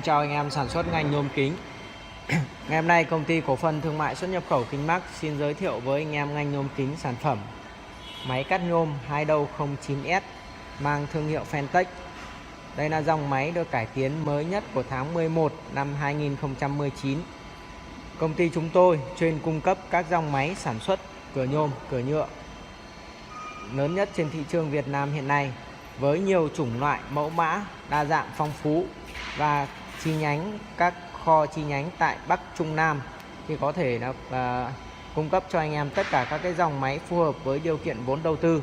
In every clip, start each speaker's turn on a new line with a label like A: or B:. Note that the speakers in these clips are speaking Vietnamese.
A: chào anh em sản xuất ngành nhôm kính. Ngày hôm nay công ty cổ phần thương mại xuất nhập khẩu Kính Max xin giới thiệu với anh em ngành nhôm kính sản phẩm máy cắt nhôm 2 đầu 09S mang thương hiệu Fentech. Đây là dòng máy được cải tiến mới nhất của tháng 11 năm 2019. Công ty chúng tôi chuyên cung cấp các dòng máy sản xuất cửa nhôm, cửa nhựa lớn nhất trên thị trường Việt Nam hiện nay, với nhiều chủng loại, mẫu mã đa dạng phong phú và chi nhánh, các kho chi nhánh tại Bắc Trung Nam thì có thể cung cấp cho anh em tất cả các cái dòng máy phù hợp với điều kiện vốn đầu tư.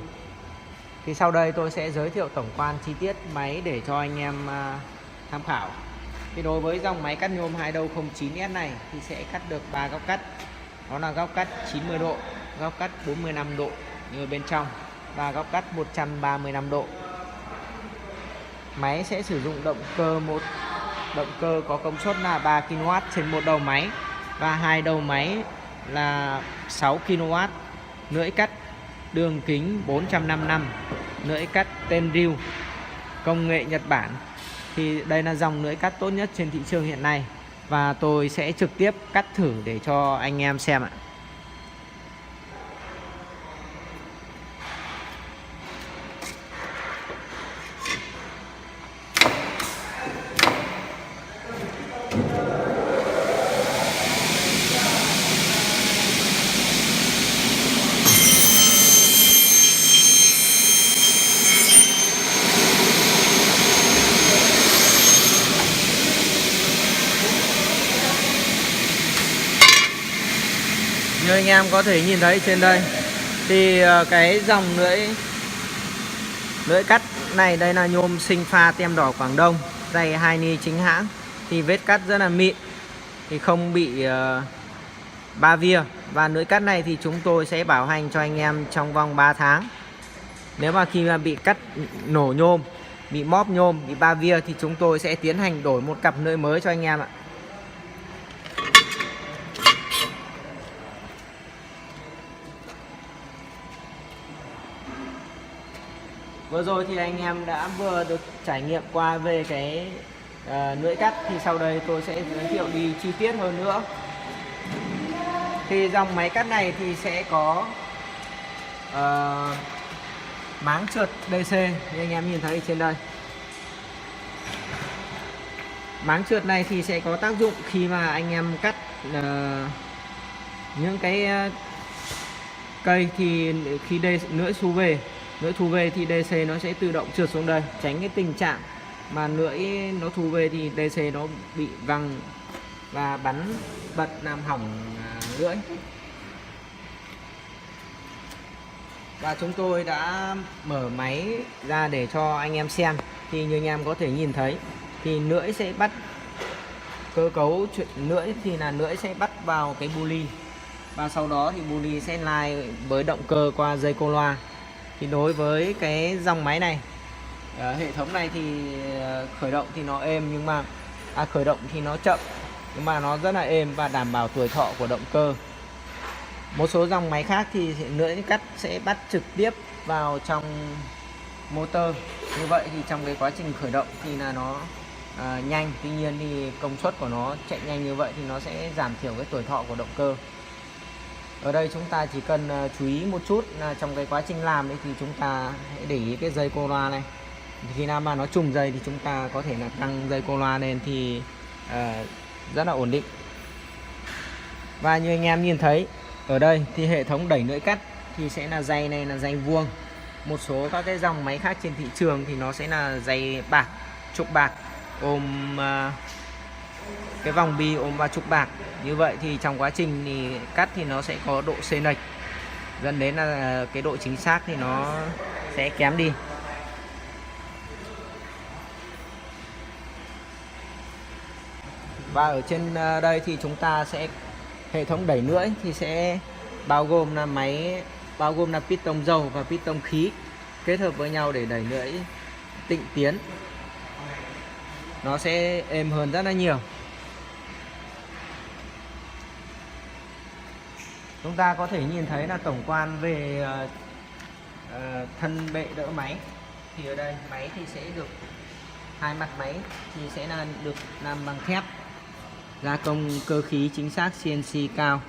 A: Thì sau đây tôi sẽ giới thiệu tổng quan chi tiết máy để cho anh em tham khảo. Thì đối với dòng máy cắt nhôm 2 đầu 09S này thì sẽ cắt được 3 góc cắt. Đó là góc cắt 90 độ, góc cắt 45 độ như bên trong và góc cắt 135 độ. Máy sẽ sử dụng động cơ có công suất là 3 kW trên một đầu máy và hai đầu máy là 6 kW. Lưỡi cắt đường kính 455, lưỡi cắt Tenryu công nghệ Nhật Bản. Thì đây là dòng lưỡi cắt tốt nhất trên thị trường hiện nay và tôi sẽ trực tiếp cắt thử để cho anh em xem ạ. Như anh em có thể nhìn thấy trên đây thì cái dòng lưỡi cắt này, đây là nhôm sinh pha tem đỏ Quảng Đông, dày 2 ni chính hãng, thì vết cắt rất là mịn, thì không bị ba via. Và lưỡi cắt này thì chúng tôi sẽ bảo hành cho anh em trong vòng 3 tháng. Nếu mà khi mà bị cắt nổ nhôm, bị móp nhôm, bị ba via thì chúng tôi sẽ tiến hành đổi một cặp lưỡi mới cho anh em ạ. Vừa rồi thì anh em đã vừa được trải nghiệm qua về cái lưỡi cắt, thì sau đây tôi sẽ giới thiệu đi chi tiết hơn nữa. Thì dòng máy cắt này thì sẽ có máng trượt DC như anh em nhìn thấy trên đây. Máng trượt này thì sẽ có tác dụng khi mà anh em cắt những cái cây, thì khi lưỡi thu về thì DC nó sẽ tự động trượt xuống đây, tránh cái tình trạng mà lưỡi nó thu về thì DC nó bị văng và bắn bật làm hỏng lưỡi. Và chúng tôi đã mở máy ra để cho anh em xem. Thì như anh em có thể nhìn thấy thì lưỡi sẽ bắt, cơ cấu lưỡi thì là lưỡi sẽ bắt vào cái bu ly, và sau đó thì bu ly sẽ lai với động cơ qua dây cô loa. Thì đối với cái dòng máy này, hệ thống này thì khởi động thì nó êm, nhưng mà khởi động thì nó chậm, nhưng mà nó rất là êm và đảm bảo tuổi thọ của động cơ. Một số dòng máy khác thì lưỡi cắt sẽ bắt trực tiếp vào trong motor. Như vậy thì trong cái quá trình khởi động thì là nó nhanh, tuy nhiên thì công suất của nó chạy nhanh như vậy thì nó sẽ giảm thiểu cái tuổi thọ của động cơ. Ở đây chúng ta chỉ cần chú ý một chút là trong cái quá trình làm đấy thì chúng ta hãy để ý cái dây cô loa này. Khi nào mà nó trùng dây thì chúng ta có thể là tăng dây cô loa lên thì rất là ổn định. Và như anh em nhìn thấy ở đây thì hệ thống đẩy lưỡi cắt thì sẽ là dây này là dây vuông. Một số các cái dòng máy khác trên thị trường thì nó sẽ là dây bạc, trục bạc ôm cái vòng bi ôm vào trục bạc. Như vậy thì trong quá trình thì cắt thì nó sẽ có độ xê lệch, dẫn đến là cái độ chính xác thì nó sẽ kém đi. Và ở trên đây thì chúng ta sẽ hệ thống đẩy lưỡi thì sẽ bao gồm là piston dầu và piston khí kết hợp với nhau để đẩy lưỡi tịnh tiến. Nó sẽ êm hơn rất là nhiều. Chúng ta có thể nhìn thấy là tổng quan về thân bệ đỡ máy. Thì ở đây máy thì sẽ được hai mặt máy thì sẽ là được làm bằng thép, gia công cơ khí chính xác, CNC cao,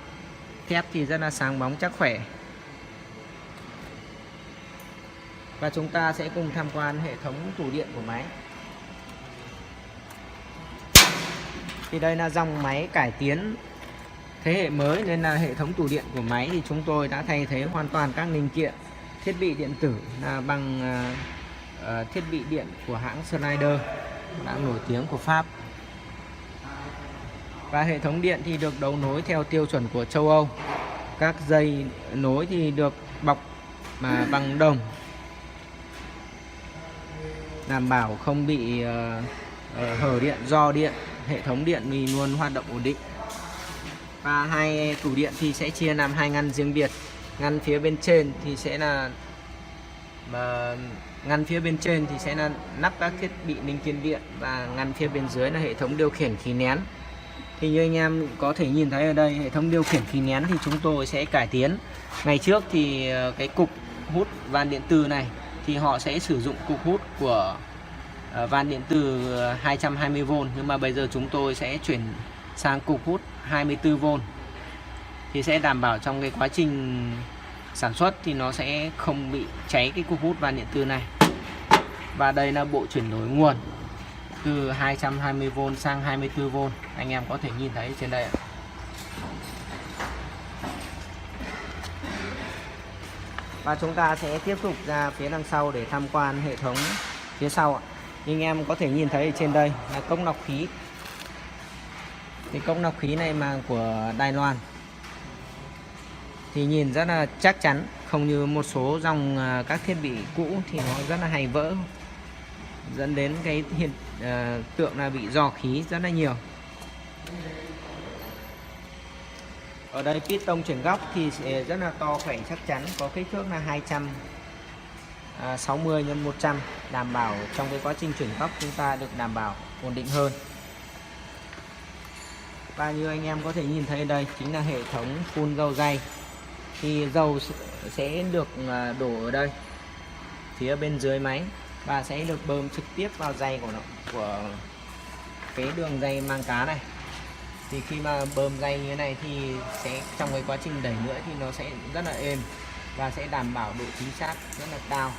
A: thép thì rất là sáng bóng chắc khỏe. Và chúng ta sẽ cùng tham quan hệ thống tủ điện của máy. Thì đây là dòng máy cải tiến thế hệ mới, nên là hệ thống tủ điện của máy thì chúng tôi đã thay thế hoàn toàn các linh kiện thiết bị điện tử là bằng thiết bị điện của hãng Schneider, hãng nổi tiếng của Pháp. Và hệ thống điện thì được đấu nối theo tiêu chuẩn của châu Âu. Các dây nối thì được bọc bằng đồng, đảm bảo không bị hở điện, do điện. Hệ thống điện thì luôn hoạt động ổn định. Và hai tủ điện thì sẽ chia làm hai ngăn riêng biệt. Ngăn phía bên trên thì sẽ là nắp các thiết bị linh kiện điện, và ngăn phía bên dưới là hệ thống điều khiển khí nén. Thì như anh em có thể nhìn thấy ở đây, hệ thống điều khiển khí nén thì chúng tôi sẽ cải tiến. Ngày trước thì cái cục hút van điện tử này thì họ sẽ sử dụng cục hút của van điện tử 220V, nhưng mà bây giờ chúng tôi sẽ chuyển sang cục hút 24V, thì sẽ đảm bảo trong cái quá trình sản xuất thì nó sẽ không bị cháy cái cục hút van điện tử này. Và đây là bộ chuyển đổi nguồn từ 220V sang 24V, anh em có thể nhìn thấy trên đây. Và chúng ta sẽ tiếp tục ra phía đằng sau để tham quan hệ thống phía sau. Như anh em có thể nhìn thấy trên đây là cốc lọc khí. Cái cốc lọc khí này mà của Đài Loan thì nhìn rất là chắc chắn, không như một số dòng các thiết bị cũ thì nó rất là hay vỡ, dẫn đến cái hiện tượng là bị rò khí rất là nhiều. Ở đây piston chuyển góc thì sẽ rất là to khỏe chắc chắn, có kích thước là 260 x 100, đảm bảo trong cái quá trình chuyển góc chúng ta được đảm bảo ổn định hơn. Và như anh em có thể nhìn thấy đây chính là hệ thống phun dầu day. Thì dầu sẽ được đổ ở đây phía bên dưới máy và sẽ được bơm trực tiếp vào day của cái đường day mang cá này. Thì khi mà bơm day như thế này thì sẽ trong cái quá trình đẩy lưỡi thì nó sẽ rất là êm và sẽ đảm bảo độ chính xác rất là cao.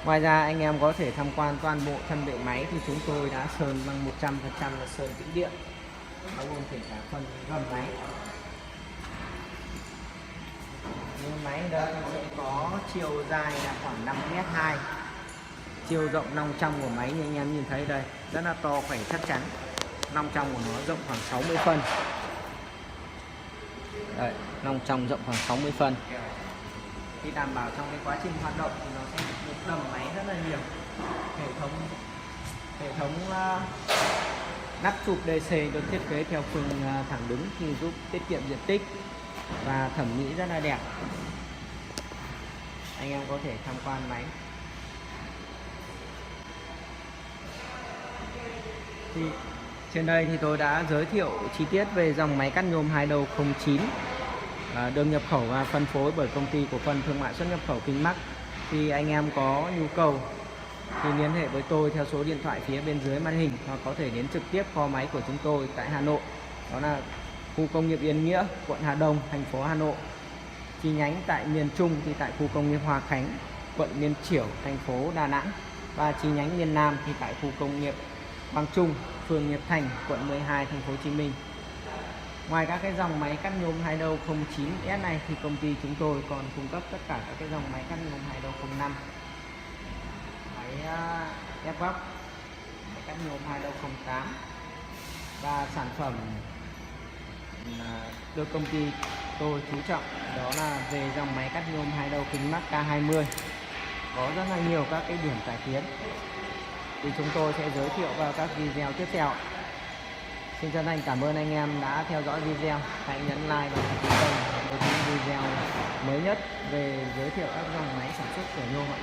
A: Ngoài ra anh em có thể tham quan toàn bộ thân bệ máy thì chúng tôi đã sơn bằng 100% là sơn tĩnh điện, bao gồm kể cả phần gầm máy. Nhưng máy đây sẽ có chiều dài là khoảng 5m2, chiều rộng nòng trong của máy như anh em nhìn thấy đây rất là to khỏe chắc chắn. Nòng trong của nó rộng khoảng 60 phân. Đây, nòng trong rộng khoảng 60 phân. Thì đảm bảo trong cái quá trình hoạt động thì nó sẽ được đầm máy rất là nhiều. Hệ thống nắp chụp DC được thiết kế theo phương thẳng đứng thì giúp tiết kiệm diện tích và thẩm mỹ rất là đẹp. Anh em có thể tham quan máy. Thì trên đây thì tôi đã giới thiệu chi tiết về dòng máy cắt nhôm hai đầu 09 được nhập khẩu và phân phối bởi công ty cổ phần thương mại xuất nhập khẩu Kinh-Max. Thì anh em có nhu cầu thì liên hệ với tôi theo số điện thoại phía bên dưới màn hình, hoặc có thể đến trực tiếp kho máy của chúng tôi tại Hà Nội, đó là khu công nghiệp Yên Nghĩa, quận Hà Đông, thành phố Hà Nội. Chi nhánh tại miền Trung thì tại khu công nghiệp Hòa Khánh, quận Liên Chiểu, thành phố Đà Nẵng, và chi nhánh miền Nam thì tại khu công nghiệp Quang Trung, phường Nghiệp Thành, quận 12, thành phố Hồ Chí Minh. Ngoài các cái dòng máy cắt nhôm hai đầu 09S này thì công ty chúng tôi còn cung cấp tất cả các cái dòng máy cắt nhôm hai đầu 05, máy ép góc, máy cắt nhôm hai đầu 08, và sản phẩm được công ty tôi chú trọng đó là về dòng máy cắt nhôm hai đầu Kinh-Max K20, có rất là nhiều các cái điểm cải tiến thì chúng tôi sẽ giới thiệu vào các video tiếp theo. Xin chân thành cảm ơn anh em đã theo dõi video. Hãy nhấn like và đăng ký kênh để những video mới nhất về giới thiệu các dòng máy sản xuất của nhôm ạ.